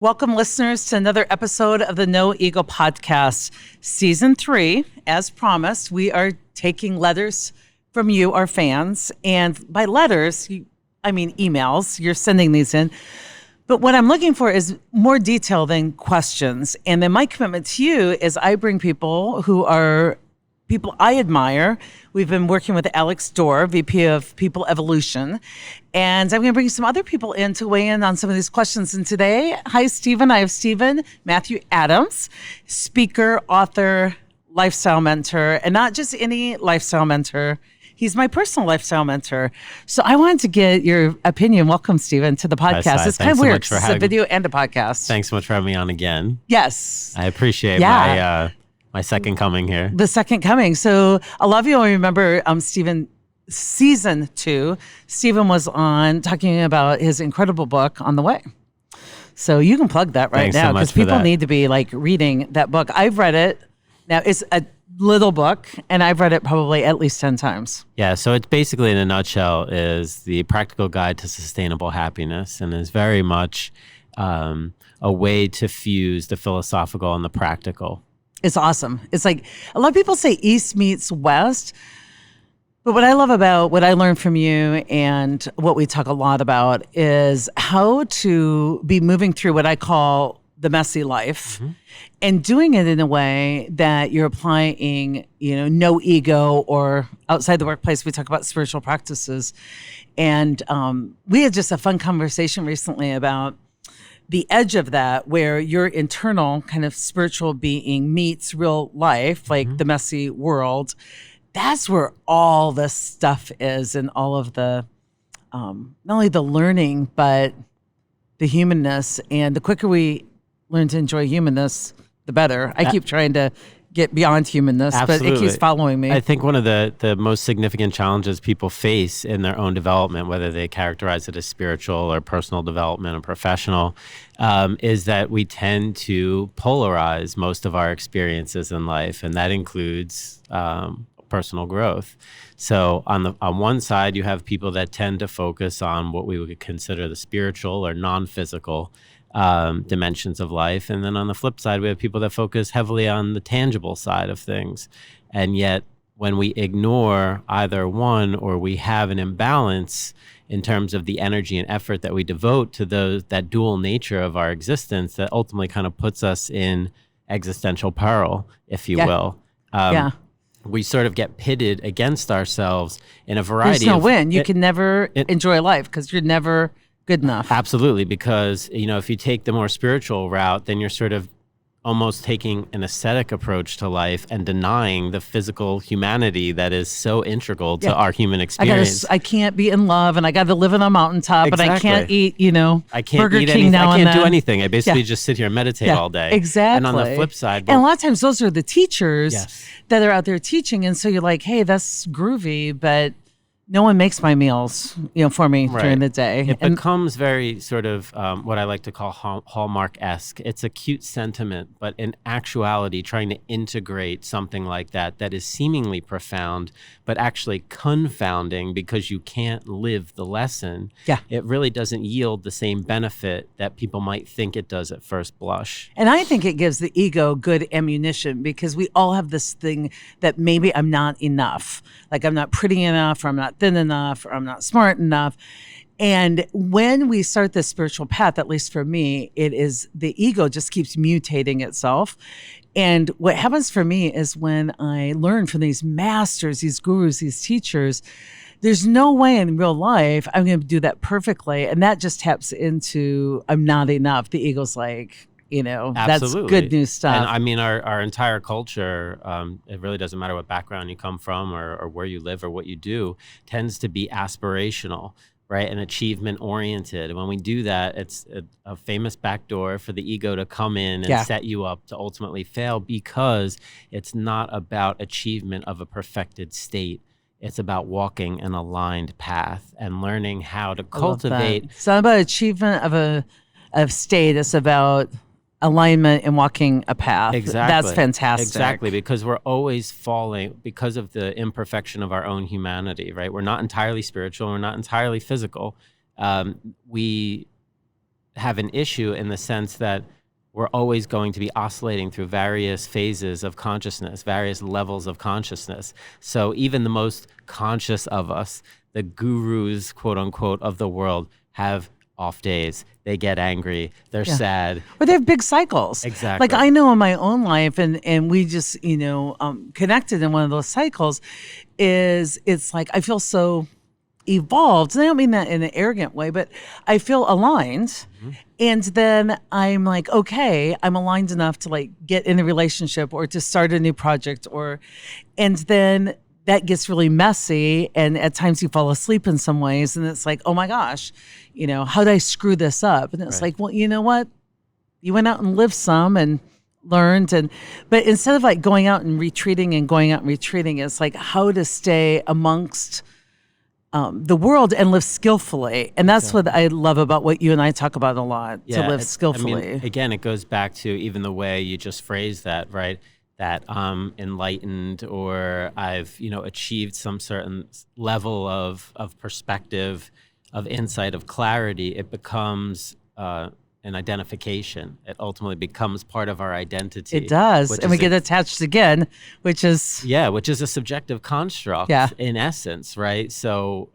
Welcome, listeners, to another episode of the No Ego Podcast, Season 3. As promised, we are taking letters from you, our fans. And by letters, I mean emails. You're sending these in. But what I'm looking for is more detail than questions. And then my commitment to you is I bring people who are people I admire. We've been working with Alex Dorr, VP of People Evolution. And I'm going to bring some other people in to weigh in on some of these questions. And today, hi, Stephen. I have Stephen Matthew Adams, speaker, author, lifestyle mentor, and not just any lifestyle mentor. He's my personal lifestyle mentor. So I wanted to get your opinion. Welcome, Stephen, to the podcast. It's kind of weird. It's a video and a podcast. Thanks so much for having me on again. Yes. I appreciate my second coming here. The second coming. So a lot of you will remember Stephen, season 2. Stephen was on talking about his incredible book, On the Way. So you can plug that right now because people need to be like reading that book. I've read it. Now it's a little book and I've read it probably at least 10 times. Yeah. So it's basically in a nutshell is the practical guide to sustainable happiness and is very much a way to fuse the philosophical and the practical. It's awesome. It's like a lot of people say East meets West. But what I love about what I learned from you and what we talk a lot about is how to be moving through what I call the messy life and doing it in a way that you're applying, no ego, or outside the workplace, we talk about spiritual practices. And we had just a fun conversation recently about the edge of that, where your internal kind of spiritual being meets real life, like the messy world. That's where all the stuff is, and all of the, not only the learning, but the humanness. And the quicker we learn to enjoy humanness, the better. I keep trying to get beyond humanness, Absolutely. But it keeps following me. I think one of the most significant challenges people face in their own development, whether they characterize it as spiritual or personal development or professional, is that we tend to polarize most of our experiences in life, and that includes personal growth. So on one side, you have people that tend to focus on what we would consider the spiritual or non-physical dimensions of life. And then on the flip side, we have people that focus heavily on the tangible side of things. And yet when we ignore either one, or we have an imbalance in terms of the energy and effort that we devote to that dual nature of our existence, that ultimately kind of puts us in existential peril, if you will. We sort of get pitted against ourselves in a variety There's no win. You can never enjoy life because you're never good enough. Absolutely, because if you take the more spiritual route, then you're sort of almost taking an ascetic approach to life and denying the physical humanity that is so integral to our human experience. I can't be in love, and I got to live on a mountaintop, Exactly. and I can't eat, I can't Burger eat King anything. now I and can't then. do anything. I basically just sit here and meditate all day. Exactly. And on the flip side, and a lot of times those are the teachers that are out there teaching, and so you're like, hey, that's groovy, but no one makes my meals, for me during the day. It becomes very sort of what I like to call Hallmark-esque. It's a cute sentiment, but in actuality, trying to integrate something like that is seemingly profound, but actually confounding because you can't live the lesson. It really doesn't yield the same benefit that people might think it does at first blush. And I think it gives the ego good ammunition because we all have this thing that maybe I'm not enough. Like I'm not pretty enough, or I'm not thin enough, or I'm not smart enough. And when we start this spiritual path, at least for me, it is the ego just keeps mutating itself. And what happens for me is when I learn from these masters, these gurus, these teachers, there's no way in real life I'm going to do that perfectly. And that just taps into I'm not enough. The ego's like, that's good news stuff. And I mean, our entire culture, it really doesn't matter what background you come from or where you live or what you do, tends to be aspirational, right? And achievement oriented. And when we do that, it's a famous backdoor for the ego to come in and set you up to ultimately fail, because it's not about achievement of a perfected state. It's about walking an aligned path and learning how to cultivate. It's not about achievement of state. It's about alignment and walking a path. Exactly. That's fantastic. Exactly, because we're always falling because of the imperfection of our own humanity, right? We're not entirely spiritual. We're not entirely physical. We have an issue in the sense that we're always going to be oscillating through various phases of consciousness, various levels of consciousness. So even the most conscious of us, the gurus, quote unquote, of the world, have off days. They get angry. They're sad. Or they have big cycles. Exactly. Like I know in my own life, and we just, connected in one of those cycles, it's like I feel so evolved. And I don't mean that in an arrogant way, but I feel aligned. And then I'm like, okay, I'm aligned enough to like get in a relationship or to start a new project and then that gets really messy. And at times you fall asleep in some ways. And it's like, oh my gosh, how did I screw this up? And it's like, well, you know what? You went out and lived some and learned. But instead of like going out and retreating, it's like how to stay amongst the world and live skillfully. And that's what I love about what you and I talk about a lot, to live skillfully. Again, it goes back to even the way you just phrased that, right? That I'm enlightened, or I've, achieved some certain level of perspective, of insight, of clarity. It becomes an identification. It ultimately becomes part of our identity. It does. And we get attached again, which is... Yeah, which is a subjective construct in essence, right? So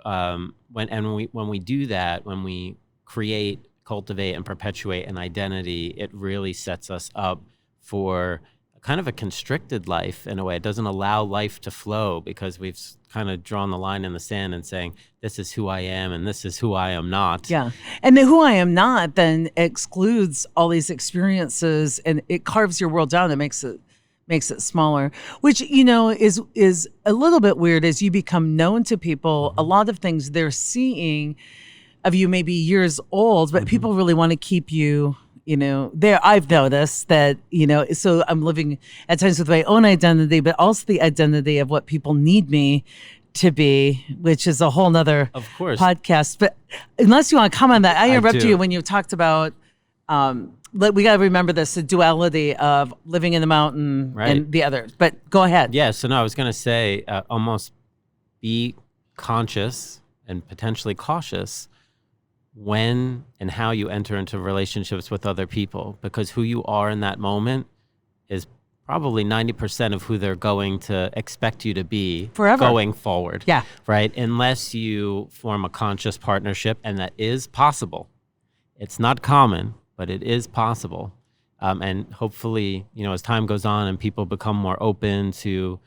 when we do that, when we create, cultivate, and perpetuate an identity, it really sets us up for kind of a constricted life in a way. It doesn't allow life to flow because we've kind of drawn the line in the sand and saying, this is who I am and this is who I am not. Yeah. And the who I am not then excludes all these experiences, and it carves your world down. It makes it smaller, which, is a little bit weird as you become known to people. A lot of things they're seeing of you may be years old, but people really want to keep you there. I've noticed that, so I'm living at times with my own identity, but also the identity of what people need me to be, which is a whole nother podcast. But unless you want to comment on that, I interrupted you when you talked about, we got to remember this, the duality of living in the mountain and the other, but go ahead. Yeah. So no, I was going to say, almost be conscious and potentially cautious when and how you enter into relationships with other people, because who you are in that moment is probably 90% of who they're going to expect you to be forever going forward. Yeah. Right? Unless you form a conscious partnership, and that is possible. It's not common, but it is possible. And hopefully, as time goes on and people become more open to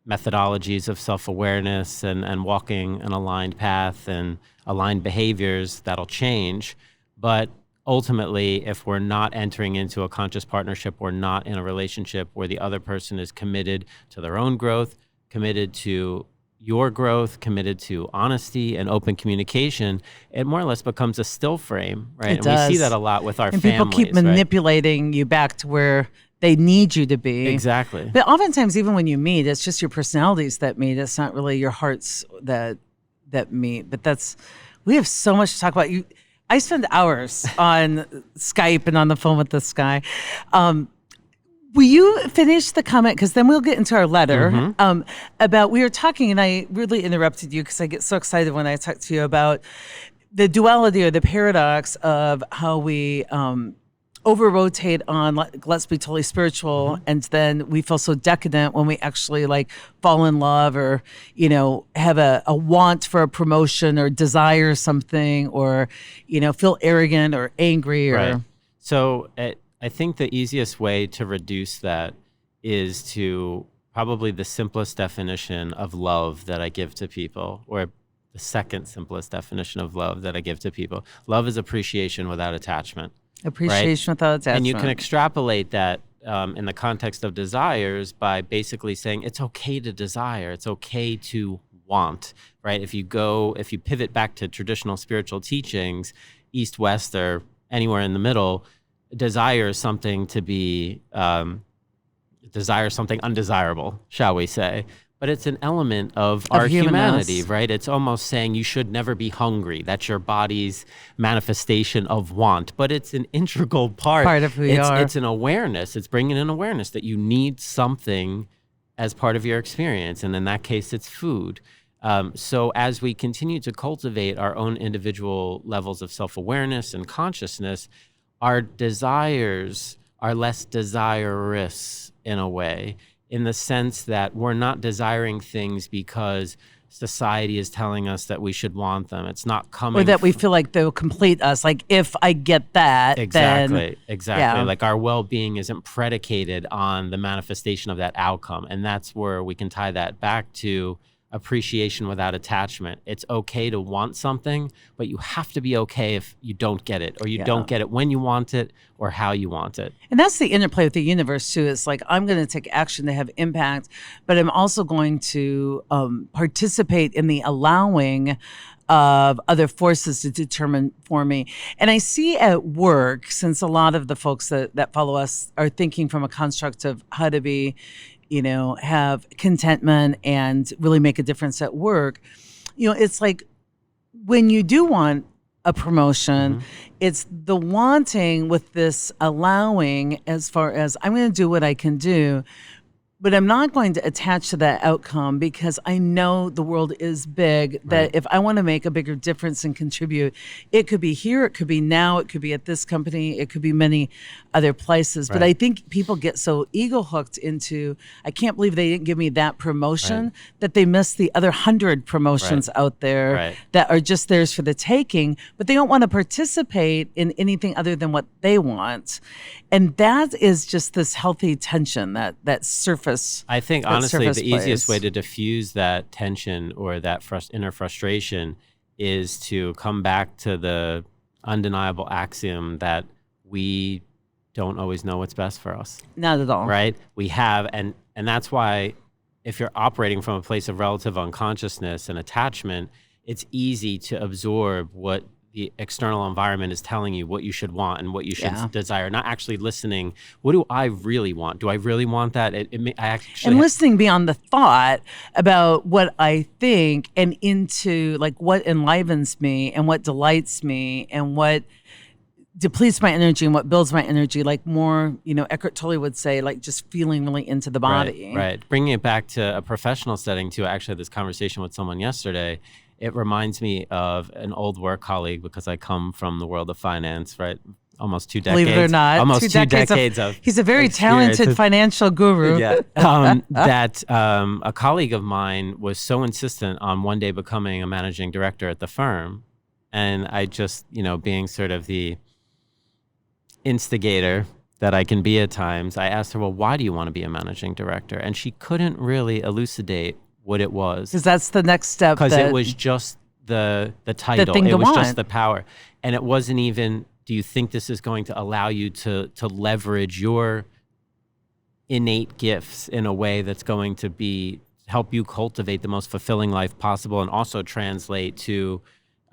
methodologies of self-awareness and walking an aligned path and aligned behaviors, that'll change. But ultimately, if we're not entering into a conscious partnership, we're not in a relationship where the other person is committed to their own growth, committed to your growth, committed to honesty and open communication, it more or less becomes a still frame, right? It does. We see that a lot with our and families. People keep manipulating you back to where they need you to be. Exactly. But oftentimes, even when you meet, it's just your personalities that meet. It's not really your hearts that meet. But we have so much to talk about. I spend hours on Skype and on the phone with this guy. Will you finish the comment? Because then we'll get into our letter about, we were talking, and I really interrupted you because I get so excited when I talk to you about the duality or the paradox of how we over-rotate on, let's be totally spiritual, and then we feel so decadent when we actually fall in love or, have a want for a promotion or desire something or, feel arrogant or angry. Right. So I think the easiest way to reduce that is to probably the simplest definition of love that I give to people, or the second simplest definition of love that I give to people. Love is appreciation without attachment. Appreciation without attachment. And you can extrapolate that in the context of desires by basically saying it's okay to desire. It's okay to want, right? If you pivot back to traditional spiritual teachings, East, West, or anywhere in the middle, desire something to be, desire something undesirable, shall we say. But it's an element of our humanity, right? It's almost saying you should never be hungry. That's your body's manifestation of want. But it's an integral part of who you are. It's an awareness. It's bringing in awareness that you need something as part of your experience. And in that case, it's food. So as we continue to cultivate our own individual levels of self-awareness and consciousness, our desires are less desirous in a way, in the sense that we're not desiring things because society is telling us that we should want them. It's not coming Or that we feel like they'll complete us. Like, if I get that, then exactly. yeah. Like our well-being isn't predicated on the manifestation of that outcome. And that's where we can tie that back to appreciation without attachment. It's okay to want something, but you have to be okay if you don't get it, or you don't get it when you want it or how you want it. And that's the interplay with the universe too. It's like, I'm going to take action to have impact, but I'm also going to participate in the allowing of other forces to determine for me. And I see at work, since a lot of the folks that follow us are thinking from a construct of how to be, have contentment and really make a difference at work. It's like, when you do want a promotion, it's the wanting with this allowing, as far as I'm going to do what I can do, but I'm not going to attach to that outcome, because I know the world is big, that if I want to make a bigger difference and contribute, it could be here, it could be now, it could be at this company, it could be many other places. But I think people get so ego hooked into, I can't believe they didn't give me that promotion, that they miss the other 100 promotions out there that are just theirs for the taking, but they don't want to participate in anything other than what they want. And that is just this healthy tension that surface. I think honestly, the easiest way plays. to diffuse that tension or that inner frustration is to come back to the undeniable axiom that we don't always know what's best for us. Not at all. Right? We have, and that's why if you're operating from a place of relative unconsciousness and attachment, it's easy to absorb what the external environment is telling you, what you should want and what you should desire, not actually listening. What do I really want? Do I really want that? And listening beyond the thought about what I think, and into like what enlivens me and what delights me and what depletes my energy and what builds my energy. Like more, Eckhart Tolle would say, like just feeling really into the body. Right. Bringing it back to a professional setting too. I actually had this conversation with someone yesterday. It reminds me of an old work colleague, because I come from the world of finance, right? Almost 2 decades. Believe it or not. Almost two decades of he's a very experience. talented financial guru. Yeah. That a colleague of mine was so insistent on one day becoming a managing director at the firm. And I just, being sort of the instigator that I can be at times, I asked her, well, why do you want to be a managing director? And she couldn't really elucidate what it was. Because that's the next step. Because it was just the title. It was just the power. And it wasn't even, do you think this is going to allow you to leverage your innate gifts in a way that's going to help you cultivate the most fulfilling life possible, and also translate to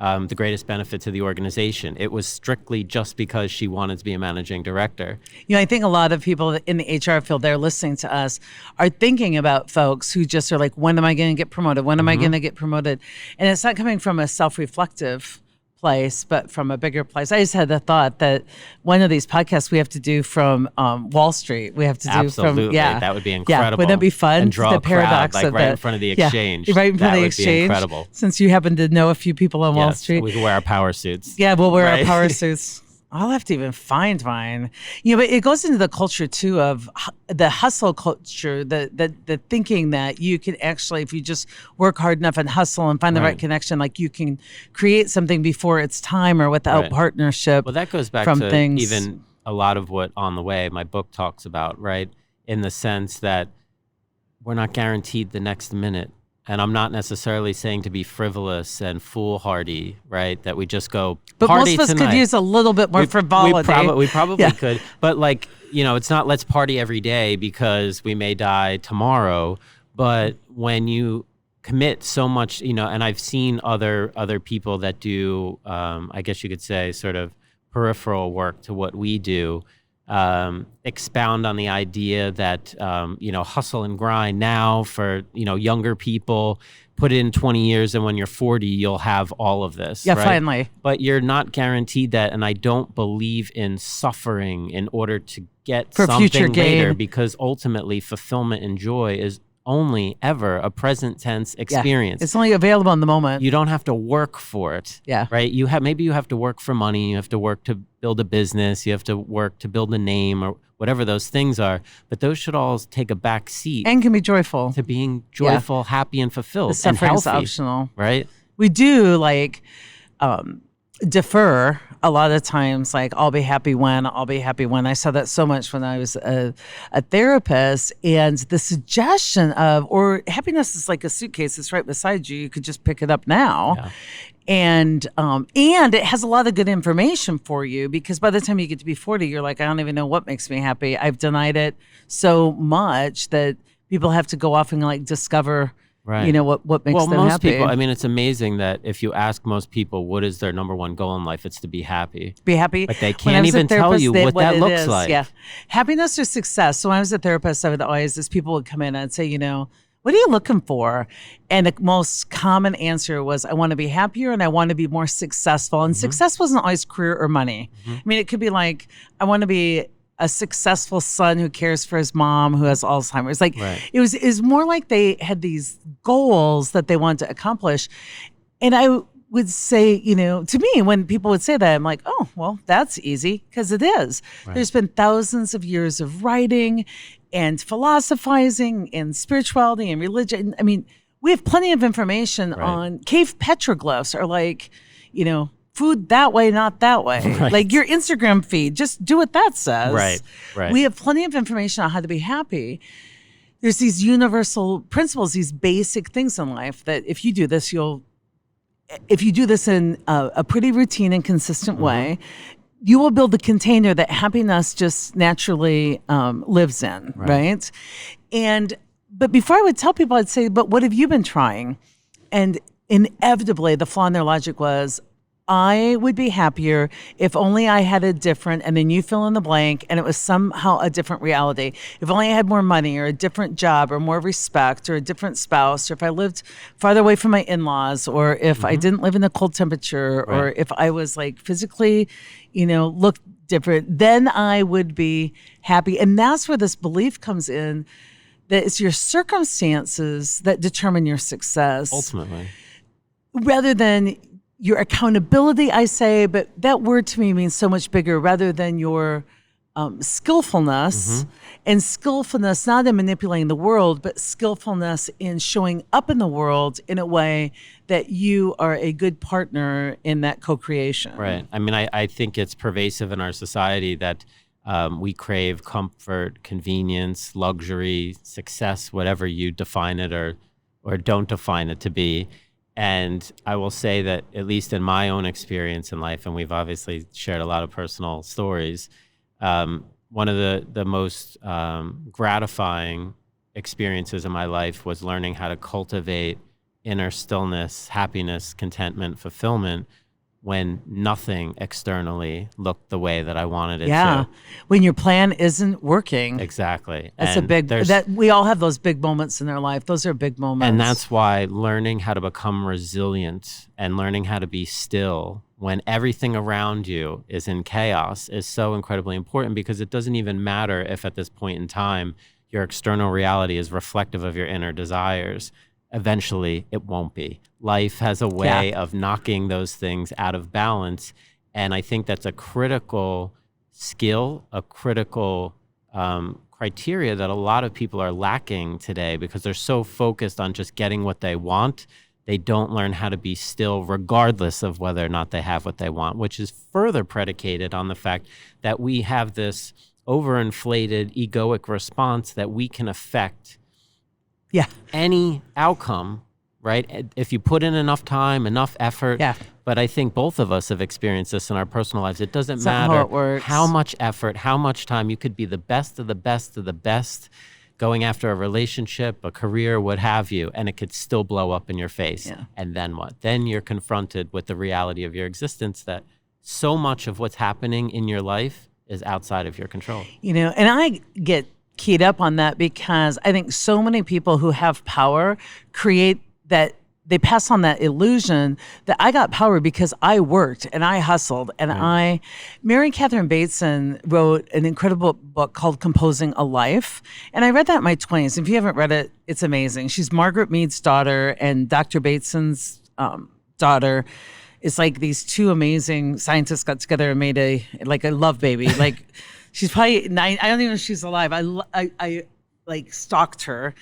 the greatest benefit to the organization. It was strictly just because she wanted to be a managing director. I think a lot of people in the HR field, they're listening to us, are thinking about folks who just are like, when am I going to get promoted? When am I going to get promoted? And it's not coming from a self-reflective place, but from a bigger place. I just had the thought that one of these podcasts we have to do from Wall Street. We have to do Absolutely. from, That would be incredible. Yeah, wouldn't that be fun? And draw the a paradox crowd, of right that. in front of the exchange. Right in front of the would exchange. Be incredible. Since you happen to know a few people on Wall Street. We can wear our power suits. Yeah, we'll wear our power suits. I'll have to even find mine. But it goes into the culture too of the hustle culture, the thinking that you can actually, if you just work hard enough and hustle and find the right connection, like you can create something before it's time or without partnership. Well, that goes back from to things. Even a lot of what On the Way, my book, talks about, right? In the sense that we're not guaranteed the next minute. And I'm not necessarily saying to be frivolous and foolhardy, right? That we just go but party most of us tonight. Could use a little bit more frivolity. We probably could. But it's not let's party every day because we may die tomorrow. But when you commit so much, and I've seen other people that do, I guess you could say, sort of peripheral work to what we do, expound on the idea that, hustle and grind now for, younger people, put in 20 years, and when you're 40, you'll have all of this. Yeah, right? finally. But you're not guaranteed that. And I don't believe in suffering in order to get for something future later, gain. because ultimately fulfillment and joy is only ever a present tense experience. It's only available in the moment. You don't have to work for it. Yeah. Right? Maybe you have to work for money, you have to work to build a business, you have to work to build a name or whatever those things are, but those should all take a back seat And can be joyful. to being joyful, happy, and fulfilled, The and suffering's healthy. optional. Right? We do defer a lot of times, like I'll be happy when. I saw that so much when I was a therapist, and the suggestion of, or happiness is like a suitcase, it's right beside you, you could just pick it up now. Yeah. And it has a lot of good information for you, because by the time you get to be 40, you're like, I don't even know what makes me happy. I've denied it so much that people have to go off and like discover Right. you know, what makes them most happy. people, I mean, it's amazing that if you ask most people what is their number one goal in life, it's to be happy. Be happy. But they When I can't was a even tell therapist, you what that looks like. Yeah. Happiness or success. So when I was a therapist, I would always, as people would come in, I'd say, you know, what are you looking for? And the most common answer was, I want to be happier and I want to be more successful. And success wasn't always career or money. I mean, it could be like, I want to be a successful son who cares for his mom who has Alzheimer's. Like it was more like they had these goals that they wanted to accomplish. And I would say, you know, to me, when people would say that, I'm like, oh, well, that's easy, because it is. There's been thousands of years of writing and philosophizing and spirituality and religion. I mean, we have plenty of information on cave petroglyphs, or like, you know, food that way, not that way. Like your Instagram feed, just do what that says. Right. We have plenty of information on how to be happy. There's these universal principles, these basic things in life that if you do this, if you do this in a pretty routine and consistent way, you will build the container that happiness just naturally lives in, right? But before I would tell people, I'd say, but what have you been trying? And inevitably, the flaw in their logic was, I would be happier if only I had a different, and then you fill in the blank, and it was somehow a different reality. If only I had more money or a different job or more respect or a different spouse, or if I lived farther away from my in-laws, or if I didn't live in a cold temperature, or if I was like physically, you know, looked different, then I would be happy. And that's where this belief comes in, that it's your circumstances that determine your success. Ultimately. Rather than your accountability, I say, but that word to me means so much bigger, rather than your skillfulness. And skillfulness not in manipulating the world, but skillfulness in showing up in the world in a way that you are a good partner in that co-creation. Right. I mean, I think it's pervasive in our society that we crave comfort, convenience, luxury, success, whatever you define it or don't define it to be. And I will say that, at least in my own experience in life, and we've obviously shared a lot of personal stories, one of the most gratifying experiences in my life was learning how to cultivate inner stillness, happiness, contentment, fulfillment, when nothing externally looked the way that I wanted it to. When your plan isn't working. Exactly. That's that we all have those big moments in our life. Those are big moments. And that's why learning how to become resilient and learning how to be still when everything around you is in chaos is so incredibly important, because it doesn't even matter if at this point in time your external reality is reflective of your inner desires. Eventually, it won't be. Life has a way of knocking those things out of balance. And I think that's a critical skill, a critical criteria that a lot of people are lacking today, because they're so focused on just getting what they want. They don't learn how to be still, regardless of whether or not they have what they want, which is further predicated on the fact that we have this overinflated egoic response that we can affect any outcome, right? If you put in enough time, enough effort. But I think both of us have experienced this in our personal lives. It doesn't matter how much effort, how much time. You could be the best of the best of the best going after a relationship, a career, what have you, and it could still blow up in your face. And then what? Then you're confronted with the reality of your existence, that so much of what's happening in your life is outside of your control. You know, and I get keyed up on that, because I think so many people who have power create that they pass on that illusion that I got power because I worked and I hustled and Mary Catherine Bateson wrote an incredible book called Composing a Life. And I read that in my 20s. If you haven't read it, it's amazing. She's Margaret Mead's daughter and Dr. Bateson's daughter. It's like these two amazing scientists got together and made a love baby. Like she's probably 9. I don't even know if she's alive. I like stalked her.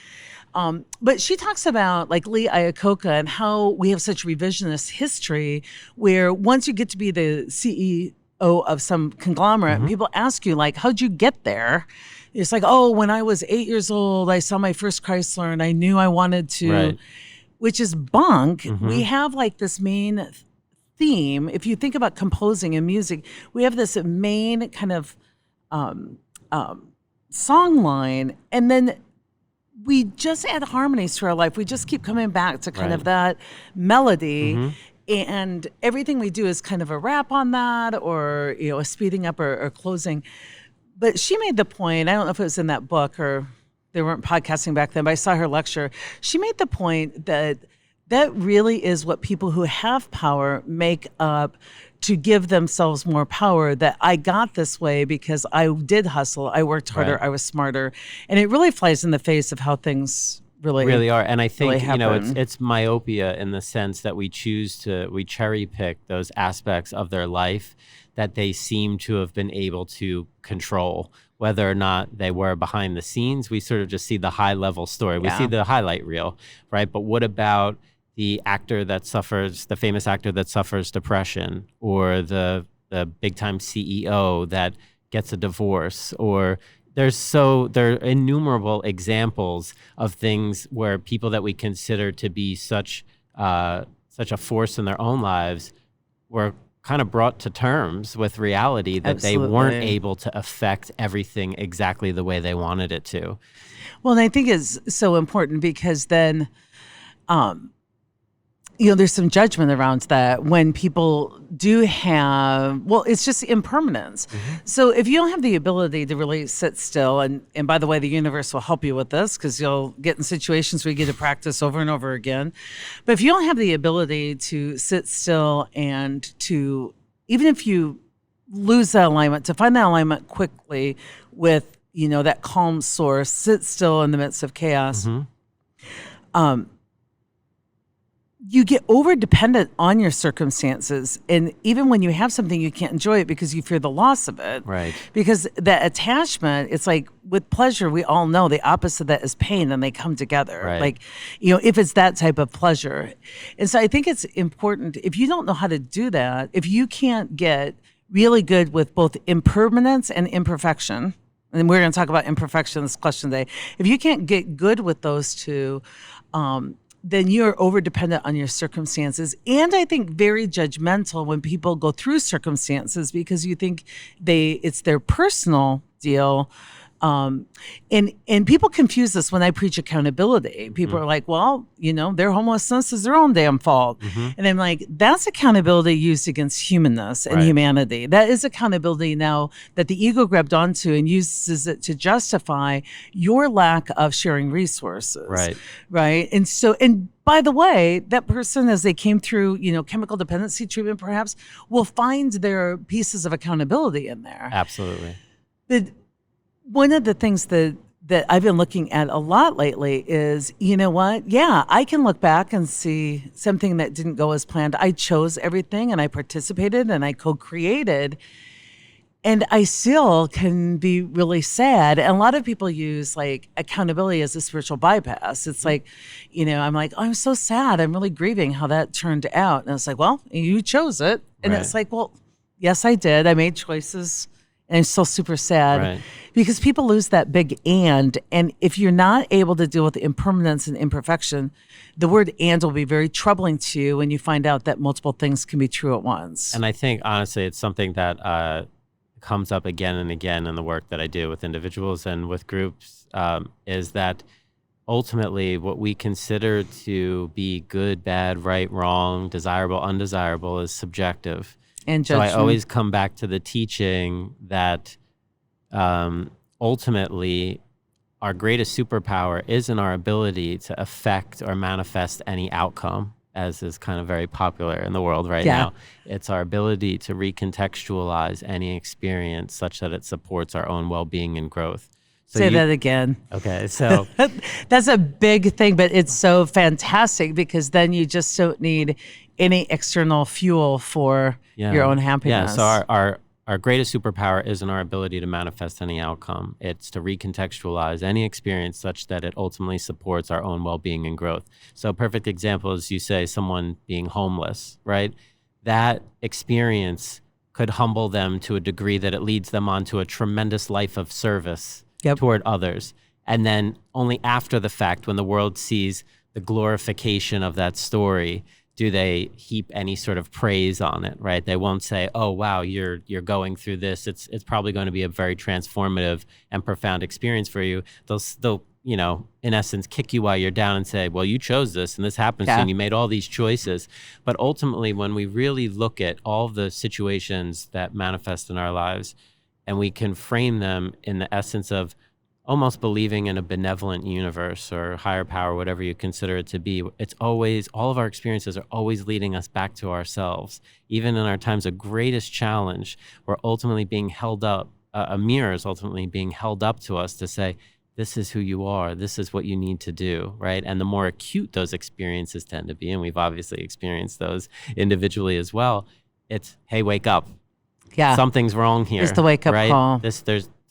But she talks about like Lee Iacocca and how we have such revisionist history where once you get to be the CEO of some conglomerate, people ask you like, how'd you get there? It's like, oh, when I was 8 years old, I saw my first Chrysler and I knew I wanted to, which is bunk. We have like this main theme. If you think about composing and music, we have this main kind of song line, and then we just add harmonies to our life. We just keep coming back to kind of that melody, and everything we do is kind of a rap on that, or a speeding up or closing. But she made the point. I don't know if it was in that book or they weren't podcasting back then, but I saw her lecture. She made the point that really is what people who have power make up to give themselves more power, that I got this way because I did hustle, I worked harder, I was smarter. And it really flies in the face of how things really are. And I think, really it's myopia in the sense that we cherry pick those aspects of their life that they seem to have been able to control. Whether or not they were behind the scenes, we sort of just see the high level story. We see the highlight reel, right? But what about the famous actor that suffers depression, or the big time CEO that gets a divorce, or there are innumerable examples of things where people that we consider to be such a force in their own lives were kind of brought to terms with reality that they weren't able to affect everything exactly the way they wanted it to. Well, and I think it's so important because then there's some judgment around that when people do have, it's just impermanence. So if you don't have the ability to really sit still, and by the way, the universe will help you with this because you'll get in situations where you get to practice over and over again. But if you don't have the ability to sit still and to, even if you lose that alignment, to find that alignment quickly with, that calm source, sit still in the midst of chaos, you get over dependent on your circumstances. And even when you have something, you can't enjoy it because you fear the loss of it. Right. Because that attachment, it's like with pleasure, we all know the opposite of that is pain, and they come together. Right. Like, if it's that type of pleasure. And so I think it's important, if you don't know how to do that, if you can't get really good with both impermanence and imperfection, and we're going to talk about imperfection this question today. If you can't get good with those two, then you're over-dependent on your circumstances. And I think very judgmental when people go through circumstances because you think it's their personal deal. And people confuse this when I preach accountability. People are like, well, their homelessness is their own damn fault. And I'm like, that's accountability used against humanness and humanity. That is accountability now that the ego grabbed onto and uses it to justify your lack of sharing resources. Right. And so, and by the way, that person, as they came through, chemical dependency treatment, perhaps, will find their pieces of accountability in there. Absolutely. But one of the things that I've been looking at a lot lately is, what? Yeah, I can look back and see something that didn't go as planned. I chose everything and I participated and I co-created, and I still can be really sad. And a lot of people use like accountability as a spiritual bypass. It's like, I'm like, oh, I'm so sad. I'm really grieving how that turned out. And it's like, well, you chose it. And it's like, well, yes, I did. I made choices. And I'm still super sad because people lose that big and if you're not able to deal with the impermanence and imperfection, the word and will be very troubling to you when you find out that multiple things can be true at once. And I think, honestly, it's something that comes up again and again in the work that I do with individuals and with groups, is that ultimately what we consider to be good, bad, right, wrong, desirable, undesirable is subjective. And so I always come back to the teaching that ultimately our greatest superpower isn't our ability to affect or manifest any outcome, as is kind of very popular in the world right now. It's our ability to recontextualize any experience such that it supports our own well-being and growth. So Say that again. Okay, so that's a big thing, but it's so fantastic because then you just don't need any external fuel for your own happiness. Yeah, so our greatest superpower isn't our ability to manifest any outcome. It's to recontextualize any experience such that it ultimately supports our own well-being and growth. So a perfect example is, you say, someone being homeless, right? That experience could humble them to a degree that it leads them onto a tremendous life of service toward others. And then only after the fact, when the world sees the glorification of that story, do they heap any sort of praise on it, right? They won't say, "Oh, wow, you're going through this. It's probably going to be a very transformative and profound experience for you." They'll in essence, kick you while you're down and say, "Well, you chose this, and this happens to you, and you made all these choices." But ultimately, when we really look at all the situations that manifest in our lives, and we can frame them in the essence of almost believing in a benevolent universe or higher power, whatever you consider it to be, it's always, all of our experiences are always leading us back to ourselves. Even in our times of greatest challenge, we're ultimately being held up, a mirror is ultimately being held up to us to say, this is who you are, this is what you need to do, right? And the more acute those experiences tend to be, and we've obviously experienced those individually as well, it's, hey, wake up. Yeah. Something's wrong here. It's the wake up call.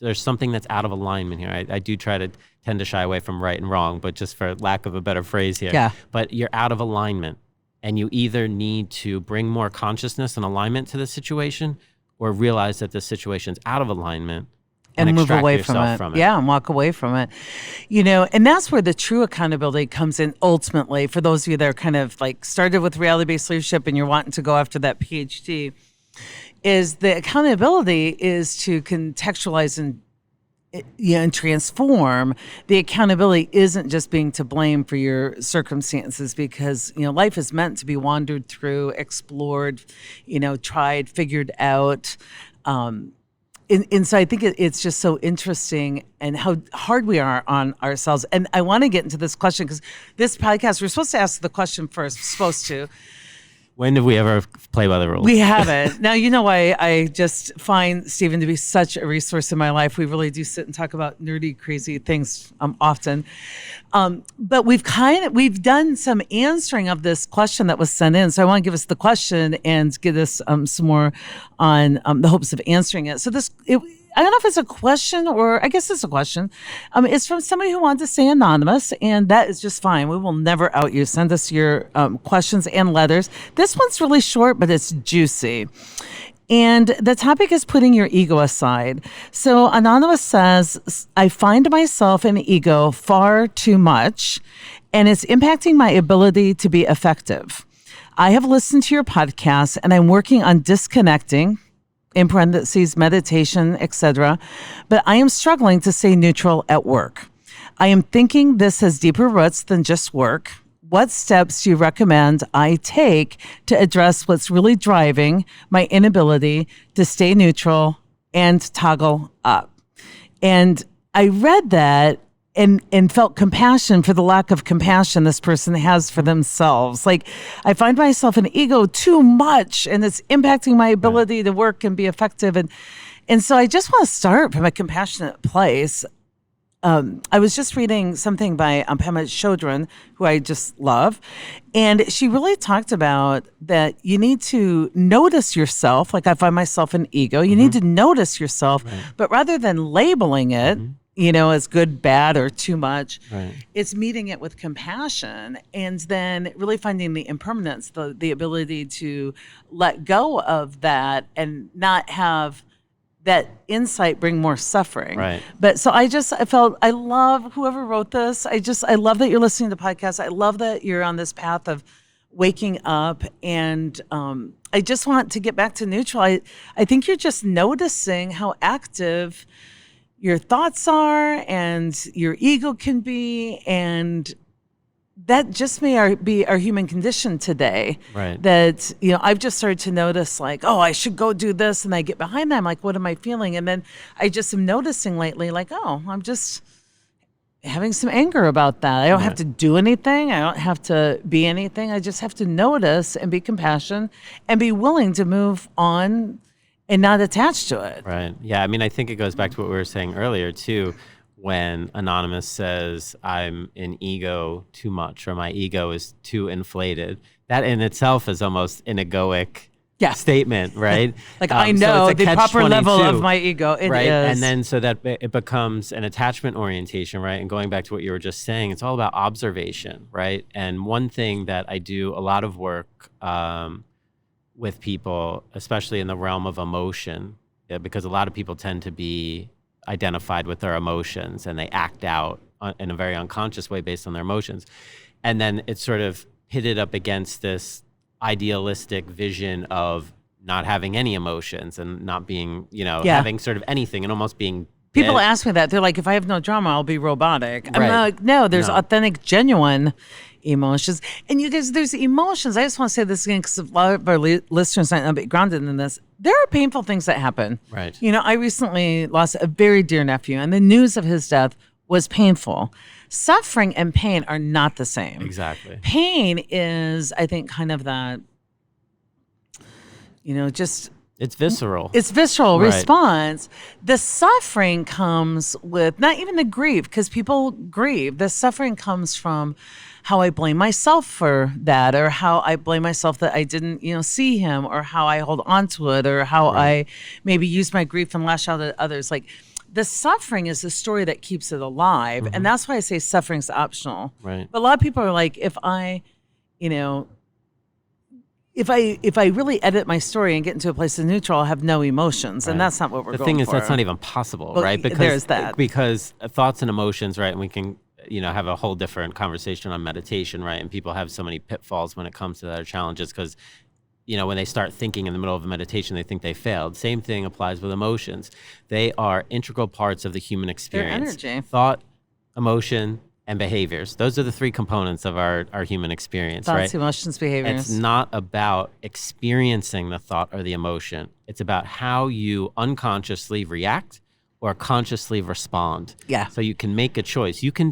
There's something that's out of alignment here. I do try to tend to shy away from right and wrong, but just for lack of a better phrase here. Yeah. But you're out of alignment, and you either need to bring more consciousness and alignment to the situation, or realize that the situation's out of alignment and move away from it. Yeah, and walk away from it. And that's where the true accountability comes in ultimately, for those of you that are kind of like started with reality-based leadership and you're wanting to go after that PhD. Is the accountability is to contextualize and transform. The accountability isn't just being to blame for your circumstances, because life is meant to be wandered through, explored, tried, figured out. And so I think it's just so interesting, and how hard we are on ourselves. And I want to get into this question, because this podcast, we're supposed to ask the question first. We're supposed to. When did we ever play by the rules? We haven't. Now, why I just find Stephen to be such a resource in my life. We really do sit and talk about nerdy, crazy things often. But we've done some answering of this question that was sent in. So I want to give us the question and give us some more on the hopes of answering it. So I don't know if it's a question, or I guess it's a question. It's from somebody who wanted to stay anonymous, and that is just fine. We will never out you. Send us your questions and letters. This one's really short, but it's juicy. And the topic is putting your ego aside. So Anonymous says, I find myself in ego far too much, and it's impacting my ability to be effective. I have listened to your podcast, and I'm working on disconnecting, in parentheses, meditation, etc. But I am struggling to stay neutral at work. I am thinking this has deeper roots than just work. What steps do you recommend I take to address what's really driving my inability to stay neutral and toggle up? And I read that and felt compassion for the lack of compassion this person has for themselves. Like, I find myself in ego too much, and it's impacting my ability to work and be effective. And so I just want to start from a compassionate place. I was just reading something by Pema Chodron, who I just love. And she really talked about that you need to notice yourself. Like, I find myself in ego. You need to notice yourself, but rather than labeling it, as good, bad, or too much, it's meeting it with compassion, and then really finding the impermanence, the ability to let go of that and not have that insight bring more suffering. Right. But so I felt, I love whoever wrote this. I love that you're listening to podcasts. I love that you're on this path of waking up, and I just want to get back to neutral. I think you're just noticing how active your thoughts are and your ego can be, and that just may be our human condition today. Right. That, I've just started to notice, like, oh, I should go do this, and I get behind that. I'm like, what am I feeling? And then I just am noticing lately, like, oh, I'm just having some anger about that. I don't have to do anything. I don't have to be anything. I just have to notice and be compassionate and be willing to move on and not attach to it. Right. Yeah. I mean, I think it goes back to what we were saying earlier too. When Anonymous says I'm an ego too much, or my ego is too inflated, that in itself is almost an egoic statement, right? Like I know so the proper level of my ego. It right? is. And then so that it becomes an attachment orientation, right? And going back to what you were just saying, it's all about observation, right? And one thing that I do a lot of work with people, especially in the realm of emotion, because a lot of people tend to be identified with their emotions and they act out in a very unconscious way based on their emotions. And then it's sort of pitted up against this idealistic vision of not having any emotions and not being, having sort of anything and almost being People dead. ask me that. They're like, if I have no drama, I'll be robotic. I'm like, no, there's authentic, genuine emotions. And you guys, there's emotions. I just want to say this again because a lot of our listeners might not be grounded in this. There are painful things that happen. Right. I recently lost a very dear nephew, and the news of his death was painful. Suffering and pain are not the same. Exactly. Pain is, I think, kind of that, just... It's visceral. It's visceral response. The suffering comes with not even the grief, because people grieve. The suffering comes from how I blame myself for that, or how I blame myself that I didn't, see him, or how I hold on to it, or how I maybe use my grief and lash out at others. Like the suffering is the story that keeps it alive. And that's why I say suffering's optional. Right. But a lot of people are like, if I really edit my story and get into a place of neutral, I'll have no emotions, and that's not what we're going for. The thing is, that's not even possible, Well, right? there's that. Because thoughts and emotions, right? And we can, have a whole different conversation on meditation, right? And people have so many pitfalls when it comes to their challenges because, when they start thinking in the middle of a meditation, they think they failed. Same thing applies with emotions. They are integral parts of the human experience. Their energy. Thought, emotion, and behaviors. Those are the three components of our human experience, Thoughts, right? emotions, behaviors. It's not about experiencing the thought or the emotion. It's about how you unconsciously react or consciously respond. Yeah. So you can make a choice. You can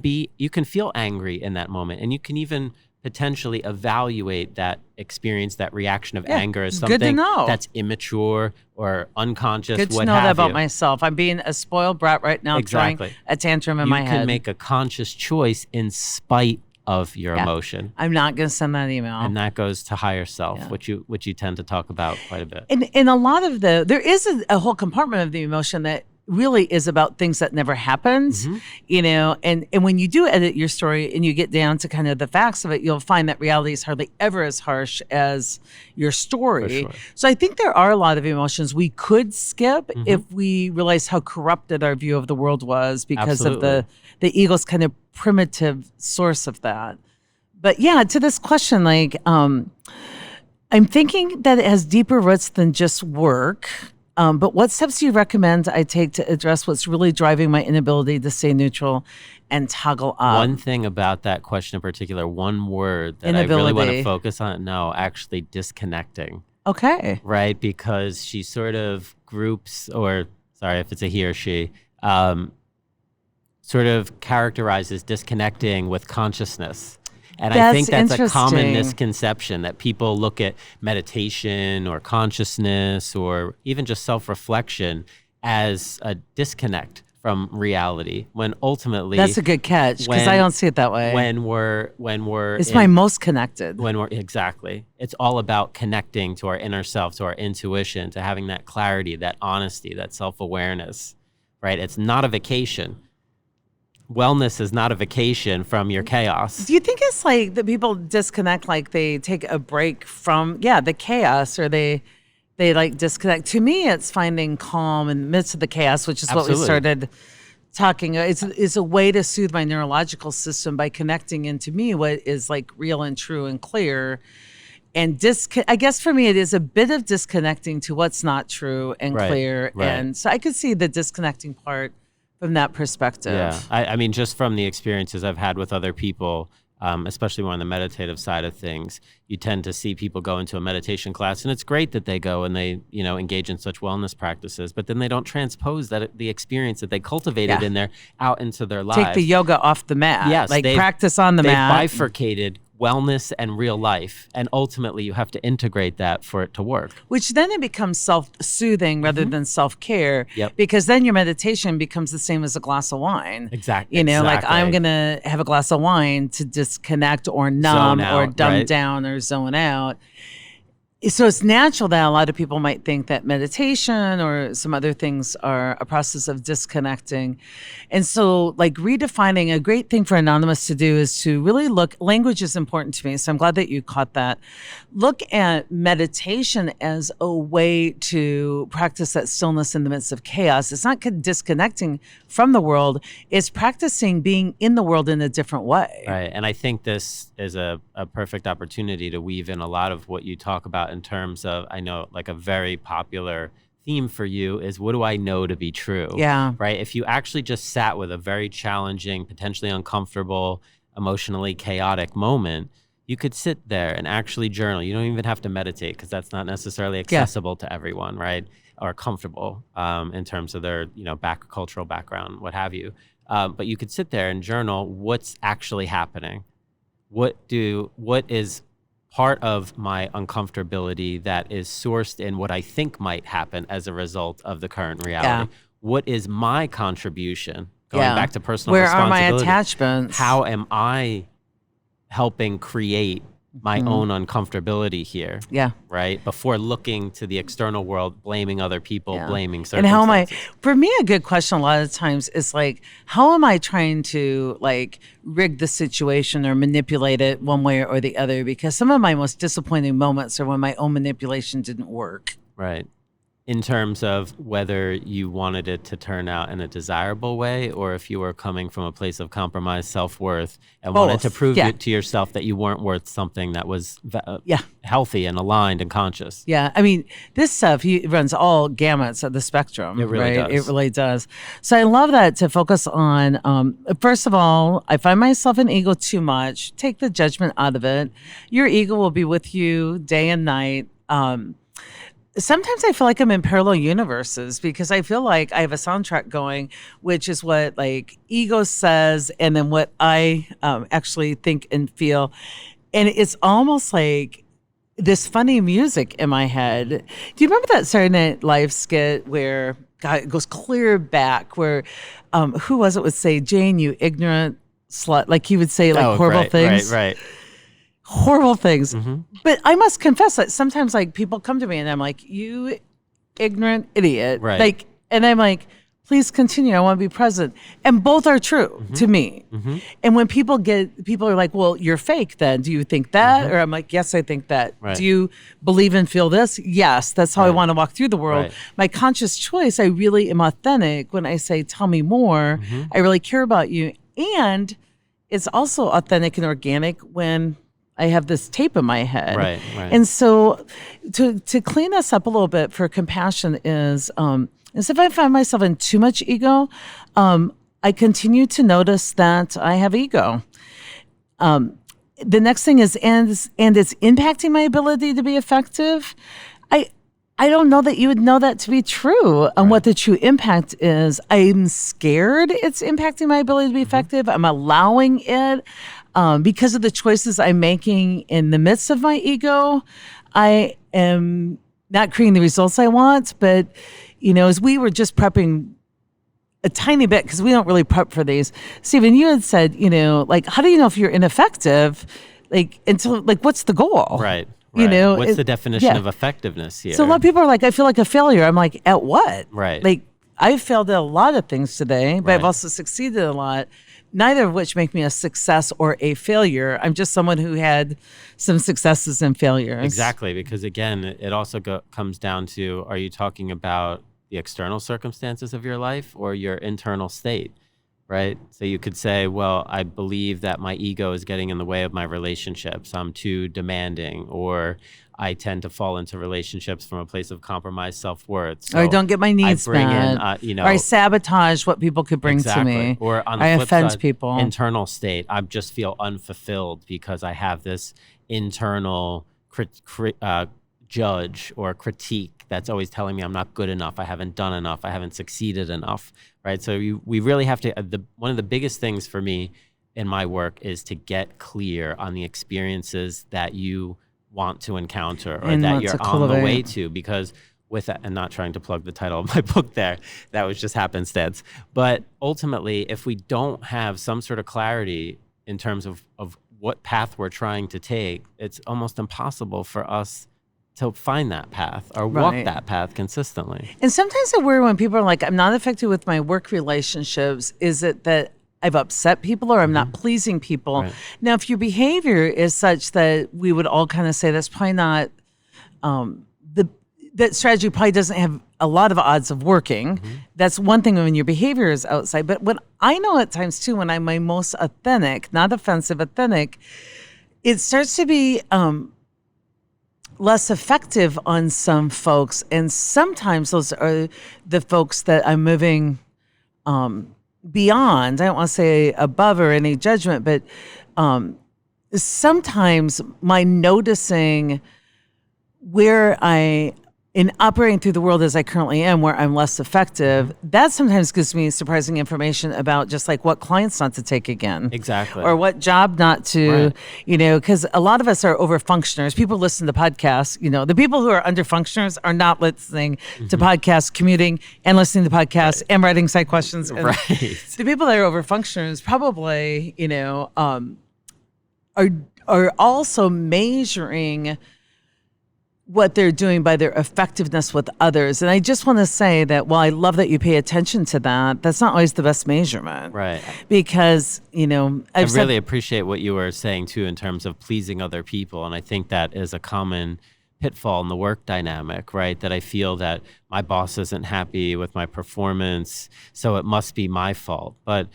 feel angry in that moment, and you can even potentially evaluate that experience, that reaction of anger as something that's immature or unconscious. Good to know that about myself. I'm being a spoiled brat right now, throwing a tantrum in my head. You can make a conscious choice in spite of your emotion. I'm not going to send that email. And that goes to higher self, which you tend to talk about quite a bit. And a lot of there is a whole compartment of the emotion that really is about things that never happened, and when you do edit your story and you get down to kind of the facts of it, you'll find that reality is hardly ever as harsh as your story. For sure. So I think there are a lot of emotions we could skip if we realize how corrupted our view of the world was because of the ego's kind of primitive source of that. But yeah, to this question, like, I'm thinking that it has deeper roots than just work. But what steps do you recommend I take to address what's really driving my inability to stay neutral and toggle up? One thing about that question in particular, one word that I really want to focus on, actually disconnecting. Okay. Right? Because she sort of groups, or sorry if it's a he or she, sort of characterizes disconnecting with consciousness. And I think that's a common misconception, that people look at meditation or consciousness or even just self-reflection as a disconnect from reality, when ultimately that's a good catch, because I don't see it that way. When we're it's my most connected. Exactly. It's all about connecting to our inner self, to our intuition, to having that clarity, that honesty, that self-awareness, right? It's not a vacation. Wellness is not a vacation from your chaos. Do you think it's like that people disconnect, like they take a break from, the chaos, or they like disconnect? To me, it's finding calm in the midst of the chaos, which is what we started talking. It's a way to soothe my neurological system by connecting into me what is like real and true and clear. And I guess for me, it is a bit of disconnecting to what's not true and clear. Right. And so I could see the disconnecting part from that perspective. Yeah, I mean, just from the experiences I've had with other people, especially more on the meditative side of things. You tend to see people go into a meditation class, and it's great that they go and they, engage in such wellness practices, but then they don't transpose the experience that they cultivated in there out into their lives. Take the yoga off the mat. Yes, like practice on the they've mat. Bifurcated wellness and real life, and ultimately you have to integrate that for it to work. Which then it becomes self-soothing rather than self-care. Yep. Because then your meditation becomes the same as a glass of wine. Exactly. Like I'm gonna have a glass of wine to disconnect or numb or dumb down or zone out. So it's natural that a lot of people might think that meditation or some other things are a process of disconnecting. And so like redefining, a great thing for Anonymous to do is to really look, language is important to me. So I'm glad that you caught that. Look at meditation as a way to practice that stillness in the midst of chaos. It's not disconnecting from the world. It's practicing being in the world in a different way. Right. And I think this is a perfect opportunity to weave in a lot of what you talk about in terms of, I know like a very popular theme for you is, what do I know to be true? Yeah. Right. If you actually just sat with a very challenging, potentially uncomfortable, emotionally chaotic moment, you could sit there and actually journal. You don't even have to meditate, because that's not necessarily accessible to everyone, right? Or comfortable in terms of their, cultural background, what have you. But you could sit there and journal what's actually happening. What is part of my uncomfortability that is sourced in what I think might happen as a result of the current reality? What is my contribution? Going back to personal responsibility. Where are my attachments? How am I helping create my own uncomfortability here? Yeah. Right? Before looking to the external world, blaming other people, blaming circumstances. And how am I, for me, a good question a lot of times is like, how am I trying to like rig the situation or manipulate it one way or the other? Because some of my most disappointing moments are when my own manipulation didn't work. Right. In terms of whether you wanted it to turn out in a desirable way, or if you were coming from a place of compromised self-worth and wanted to prove it to yourself that you weren't worth something that was healthy and aligned and conscious. Yeah. I mean, this stuff runs all gamuts of the spectrum. It really does. It really does. So I love that, to focus on, first of all, I find myself an ego too much. Take the judgment out of it. Your ego will be with you day and night. Sometimes I feel like I'm in parallel universes, because I feel like I have a soundtrack going, which is what like ego says, and then what I actually think and feel. And it's almost like this funny music in my head. Do you remember that Saturday Night Live skit where, God, it goes clear back, where who was it would say, "Jane, you ignorant slut," like he would say like horrible things. Right. Horrible things. But I must confess that sometimes like people come to me and I'm like, "You ignorant idiot." Right. Like, and I'm like, "Please continue. I want to be present." And both are true to me. And when people are like, "Well, you're fake then. Do you think that?" Or I'm like, "Yes, I think that." Right. "Do you believe and feel this?" "Yes, that's how I want to walk through the world." Right. My conscious choice, I really am authentic when I say, "Tell me more." I really care about you. And it's also authentic and organic when I have this tape in my head. Right. And so to clean us up a little bit for compassion is if I find myself in too much ego, I continue to notice that I have ego. The next thing is, and it's impacting my ability to be effective. I don't know that you would know that to be true on what the true impact is. I'm scared it's impacting my ability to be effective. I'm allowing it because of the choices I'm making in the midst of my ego. I am not creating the results I want, but, as we were just prepping a tiny bit, because we don't really prep for these, Stephen, you had said, like, how do you know if you're ineffective? Like, until, like, what's the goal? Right. What's the definition of effectiveness here? So a lot of people are like, I feel like a failure. I'm like, at what? Right. Like, I've failed at a lot of things today, but I've also succeeded a lot, neither of which make me a success or a failure. I'm just someone who had some successes and failures. Exactly, because again, it also comes down to, are you talking about the external circumstances of your life or your internal state? right? So you could say, well, I believe that my ego is getting in the way of my relationships. I'm too demanding, or I tend to fall into relationships from a place of compromised self-worth. Or I So don't get my I needs bring in, met. Or I sabotage what people could bring to exactly. me. Or on the I flip offend side, people. internal state, I just feel unfulfilled because I have this internal judge or critique that's always telling me I'm not good enough, I haven't done enough, I haven't succeeded enough, right? So we really have to, one of the biggest things for me in my work is to get clear on the experiences that you want to encounter or And that what you're to on the way cultivate. to, because with that, and not trying to plug the title of my book there, that was just happenstance. But ultimately, if we don't have some sort of clarity in terms of what path we're trying to take, it's almost impossible for us to find that path or walk Right. that path consistently. And sometimes I worry when people are like, I'm not effective with my work relationships. Is it that I've upset people or I'm not pleasing people? Right. Now, if your behavior is such that we would all kind of say that's probably not that strategy probably doesn't have a lot of odds of working. That's one thing when your behavior is outside. But what I know at times too, when I'm my most authentic, not offensive, authentic, it starts to be less effective on some folks. And sometimes those are the folks that I'm moving beyond. I don't want to say above or any judgment, but sometimes my noticing where in operating through the world as I currently am, where I'm less effective, that sometimes gives me surprising information about just like what clients not to take again. Exactly. Or what job not to, Right. Because a lot of us are over functioners. People listen to podcasts, the people who are under functioners are not listening to podcasts, commuting and listening to podcasts and writing side questions. And Right. the people that are over functioners probably, are also measuring what they're doing by their effectiveness with others. And I just want to say that while I love that you pay attention to that, that's not always the best measurement. Right. Because, I really appreciate what you were saying too in terms of pleasing other people. And I think that is a common pitfall in the work dynamic, right? That I feel that my boss isn't happy with my performance, so it must be my fault. But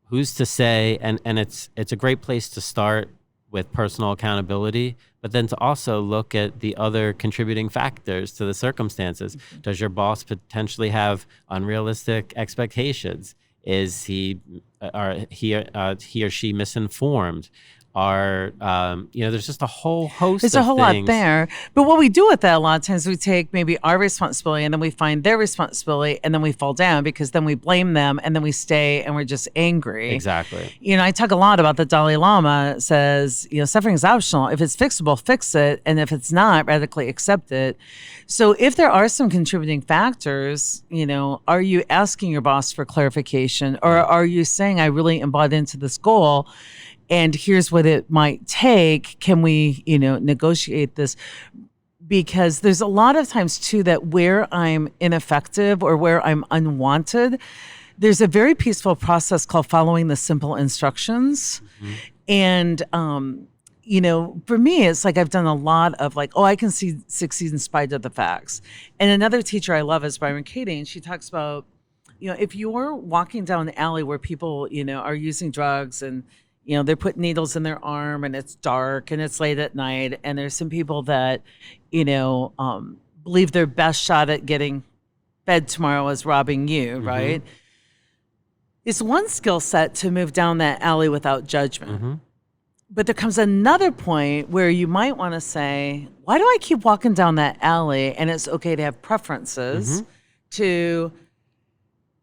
who's to say, and it's a great place to start with personal accountability, but then to also look at the other contributing factors to the circumstances. Does your boss potentially have unrealistic expectations? Is he or she misinformed? There's just a whole host There's of a whole things. lot there. But what we do with that a lot of times, we take maybe our responsibility and then we find their responsibility and then we fall down because then we blame them and then we stay and we're just angry. Exactly. I talk a lot about the Dalai Lama says, suffering is optional. If it's fixable, fix it. And if it's not, radically accept it. So if there are some contributing factors, are you asking your boss for clarification or are you saying, I really am bought into this goal and here's what it might take. Can we, negotiate this? Because there's a lot of times too that where I'm ineffective or where I'm unwanted, there's a very peaceful process called following the simple instructions. And, for me, it's like I've done a lot of like, I can succeed in spite of the facts. And another teacher I love is Byron Katie, and she talks about, if you're walking down an alley where people, are using drugs and, they're putting needles in their arm and it's dark and it's late at night. And there's some people that, believe their best shot at getting fed tomorrow is robbing you, right? It's one skill set to move down that alley without judgment. But there comes another point where you might want to say, why do I keep walking down that alley? And it's okay to have preferences, to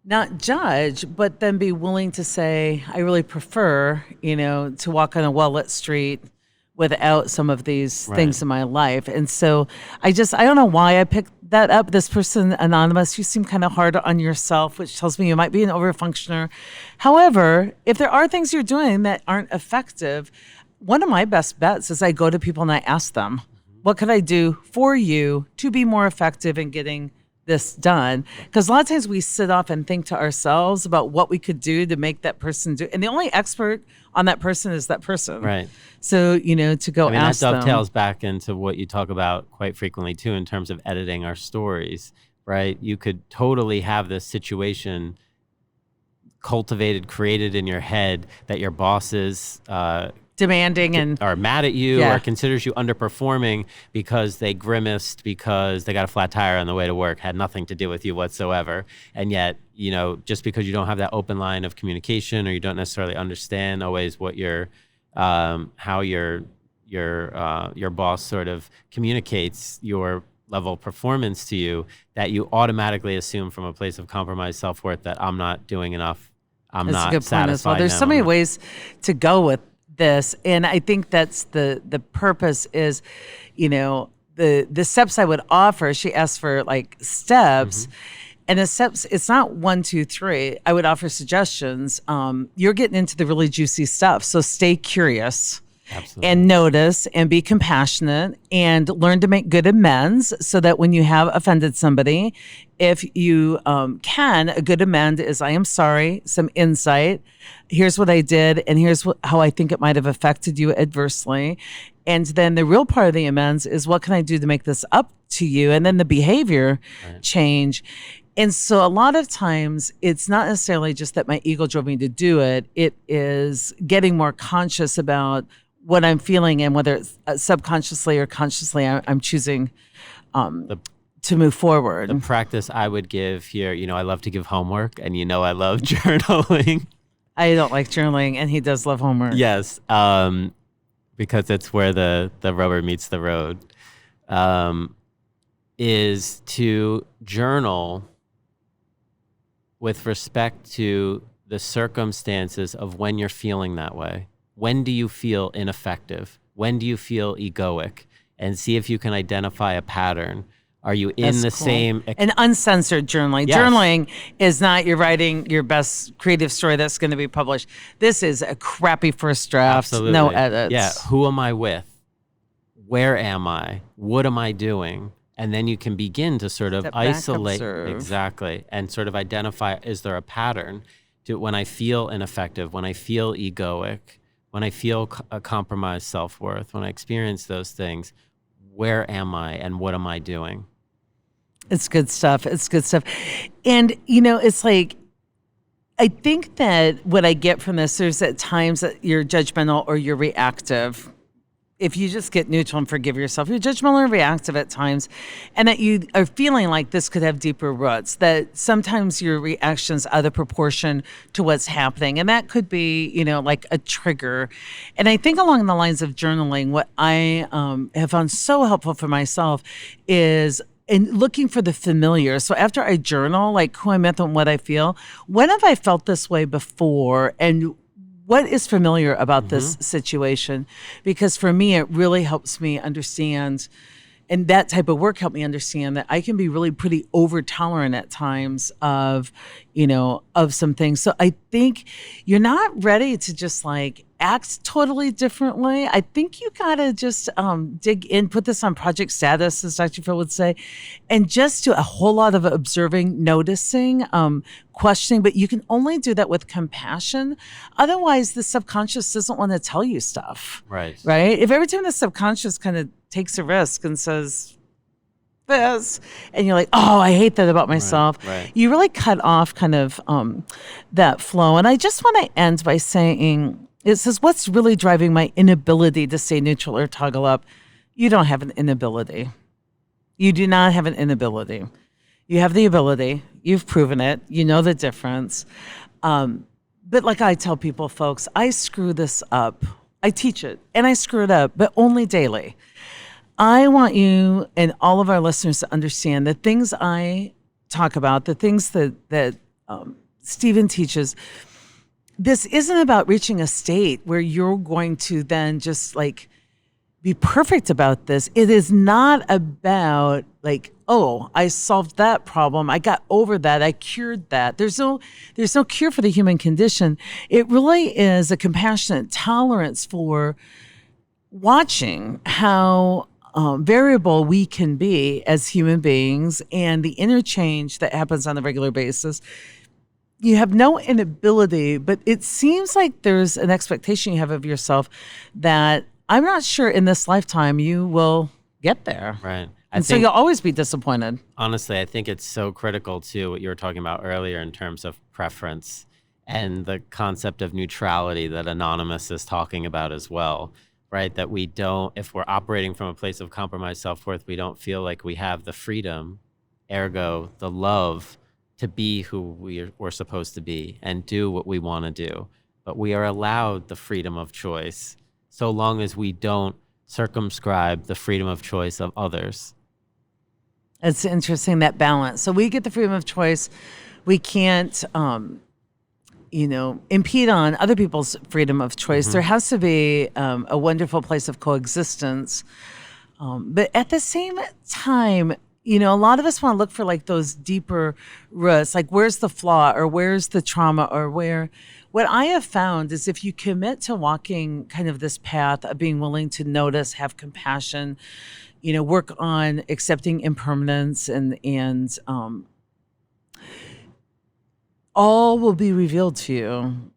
not judge, but then be willing to say, I really prefer, to walk on a well-lit street without some of these things in my life. And so I don't know why I picked that up. This person, Anonymous, you seem kind of hard on yourself, which tells me you might be an overfunctioner. However, if there are things you're doing that aren't effective, one of my best bets is I go to people and I ask them, what could I do for you to be more effective in getting this done? Because a lot of times we sit off and think to ourselves about what we could do to make that person do. And the only expert on that person is that person. Right. So, to go ask them. That dovetails back into what you talk about quite frequently too, in terms of editing our stories, right? You could totally have this situation cultivated, created in your head that your bosses demanding and are mad at you or considers you underperforming because they grimaced because they got a flat tire on the way to work, had nothing to do with you whatsoever. And yet, just because you don't have that open line of communication, or you don't necessarily understand always what how your boss sort of communicates your level of performance to you, that you automatically assume from a place of compromised self-worth that I'm not doing enough. That's a good point as well. There's so many ways to go with this, and I think that's the purpose is, the steps I would offer. She asked for like steps, and the steps, it's not 1, 2, 3. I would offer suggestions. You're getting into the really juicy stuff, so stay curious. Absolutely. And notice and be compassionate and learn to make good amends, so that when you have offended somebody, if you can, a good amend is, I am sorry, some insight. Here's what I did, and here's how I think it might have affected you adversely. And then the real part of the amends is, what can I do to make this up to you? And then the behavior change. And so a lot of times it's not necessarily just that my ego drove me to do it. It is getting more conscious about what I'm feeling, and whether it's subconsciously or consciously, I'm choosing to move forward. The practice I would give here, I love to give homework, and I love journaling. I don't like journaling, and he does love homework. Yes, because it's where the rubber meets the road, is to journal with respect to the circumstances of when you're feeling that way. When do you feel ineffective? When do you feel egoic? And see if you can identify a pattern. Are you in the same... And uncensored journaling. Yes. Journaling is not you're writing your best creative story that's going to be published. This is a crappy first draft. Absolutely. No edits. Yeah. Who am I with? Where am I? What am I doing? And then you can begin to sort of isolate. Exactly. And sort of identify, is there a pattern to when I feel ineffective, when I feel egoic, when I feel a compromised self-worth, when I experience those things, where am I and what am I doing? It's good stuff. It's good stuff. And, it's like, I think that what I get from this, there's at times that you're judgmental or you're reactive. If you just get neutral and forgive yourself, you're judgmental and reactive at times, and that you are feeling like this could have deeper roots, that sometimes your reaction's out of proportion to what's happening. And that could be, like a trigger. And I think along the lines of journaling, what I have found so helpful for myself is in looking for the familiar. So after I journal, like who I'm with and what I feel, when have I felt this way before? And what is familiar about this situation? Because for me, it really helps me understand, and that type of work helped me understand that I can be really pretty over tolerant at times of, of some things. So I think you're not ready to just like act totally differently. I think you gotta just dig in, put this on project status, as Dr. Phil would say, and just do a whole lot of observing, noticing, questioning, but you can only do that with compassion. Otherwise, the subconscious doesn't want to tell you stuff. Right. If every time the subconscious kind of takes a risk and says this, and you're like, oh, I hate that about myself. Right. You really cut off kind of that flow. And I just want to end by saying, it says, what's really driving my inability to stay neutral or toggle up? You don't have an inability. You do not have an inability. You have the ability. You've proven it. You know the difference. But like I tell people, folks, I screw this up. I teach it, and I screw it up, but only daily. I want you and all of our listeners to understand the things I talk about, the things that Stephen teaches. This isn't about reaching a state where you're going to then just like be perfect about this. It is not about like, oh, I solved that problem. I got over that. I cured that. There's no cure for the human condition. It really is a compassionate tolerance for watching how variable we can be as human beings and the interchange that happens on a regular basis. You have no inability, but it seems like there's an expectation you have of yourself that I'm not sure in this lifetime you will get there. Right. So you'll always be disappointed. Honestly, I think it's so critical to what you were talking about earlier in terms of preference and the concept of neutrality that Anonymous is talking about as well, right? That we don't, if we're operating from a place of compromised self-worth, we don't feel like we have the freedom, ergo the love, to be who we're supposed to be and do what we want to do. But we are allowed the freedom of choice so long as we don't circumscribe the freedom of choice of others. It's interesting, that balance. So we get the freedom of choice. We can't, impede on other people's freedom of choice. There has to be a wonderful place of coexistence. But at the same time, a lot of us want to look for like those deeper roots, like where's the flaw or where's the trauma or what I have found is if you commit to walking kind of this path of being willing to notice, have compassion, work on accepting impermanence and all will be revealed to you.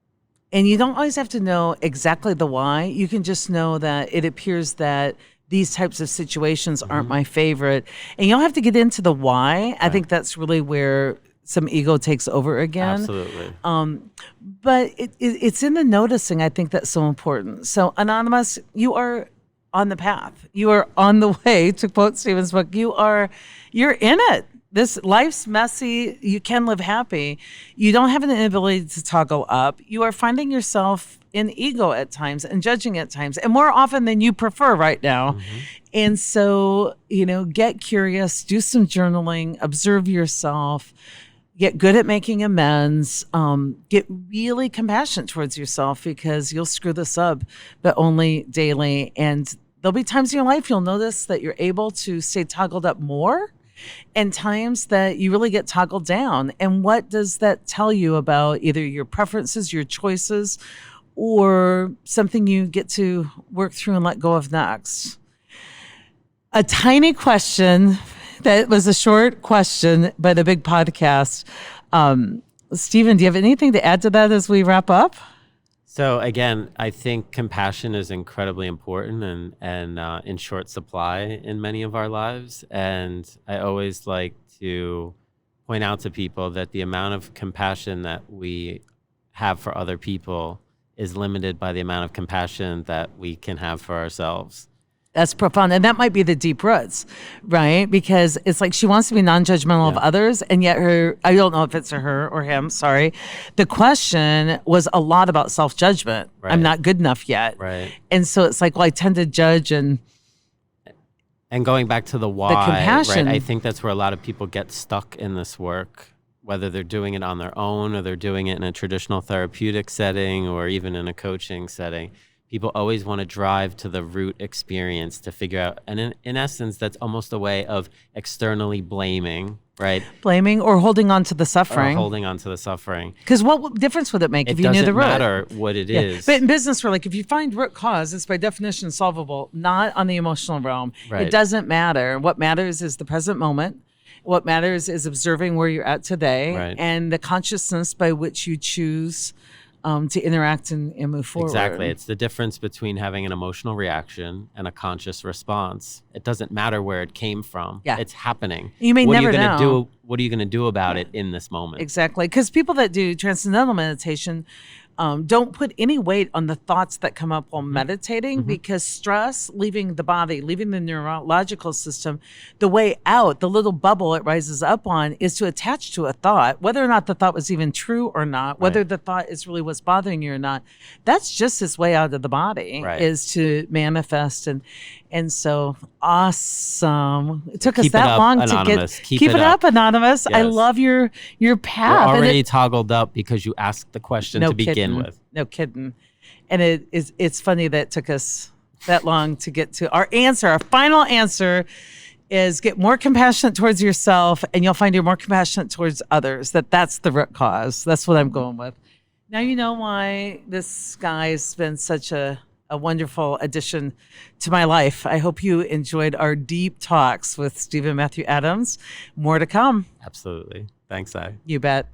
And you don't always have to know exactly the why. You can just know that it appears that these types of situations aren't my favorite. And you don't have to get into the why. Right. I think that's really where some ego takes over again. Absolutely. But it's in the noticing, I think, that's so important. So Anonymous, you are on the path. You are on the way, to quote Stephen's book. You're in it. This life's messy. You can live happy. You don't have an inability to toggle up. You are finding yourself in ego at times and judging at times, and more often than you prefer right now. And so, get curious, do some journaling, observe yourself, get good at making amends, get really compassionate towards yourself, because you'll screw this up, but only daily. And there'll be times in your life you'll notice that you're able to stay toggled up more, and times that you really get toggled down. And what does that tell you about either your preferences, your choices, or something you get to work through and let go of next? A tiny question that was a short question, but a big podcast. Stephen, do you have anything to add to that as we wrap up? So again, I think compassion is incredibly important and in short supply in many of our lives. And I always like to point out to people that the amount of compassion that we have for other people is limited by the amount of compassion that we can have for ourselves. That's profound. And that might be the deep roots, right? Because it's like she wants to be non-judgmental of others, and yet I don't know if it's her or him, sorry. The question was a lot about self-judgment. Right. I'm not good enough yet. Right. And so it's like, well, I tend to judge and going back to the why, the compassion. Right? I think that's where a lot of people get stuck in this work, whether they're doing it on their own or they're doing it in a traditional therapeutic setting or even in a coaching setting. People always want to drive to the root experience to figure out, and in essence, that's almost a way of externally blaming, right? Blaming or holding on to the suffering. Or holding on to the suffering. Because what difference would it make if you knew the root? It doesn't matter what it is. But in business, we're like, if you find root cause, it's by definition solvable, not on the emotional realm. Right. It doesn't matter. What matters is the present moment. What matters is observing where you're at today, right, and the consciousness by which you choose to interact and move forward. Exactly. It's the difference between having an emotional reaction and a conscious response. It doesn't matter where it came from. Yeah. It's happening. You may never know. What are you going to do about it in this moment? Exactly. Because people that do transcendental meditation don't put any weight on the thoughts that come up while meditating, because stress, leaving the body, leaving the neurological system, the way out, the little bubble it rises up on, is to attach to a thought, whether or not the thought was even true or not, whether the thought is really what's bothering you or not. That's just its way out of the body, is to manifest. And so awesome. It took us that long Anonymous. to keep it up, Anonymous. Yes. I love your path. We're already toggled up because you asked the question to begin with. No kidding. And it's funny that it took us that long to get to our answer. Our final answer is get more compassionate towards yourself, and you'll find you're more compassionate towards others. That's the root cause. That's what I'm going with. Now you know why this guy's been such a wonderful addition to my life. I hope you enjoyed our deep talks with Stephen Matthew Adams. More to come. Absolutely. Thanks, I. You bet.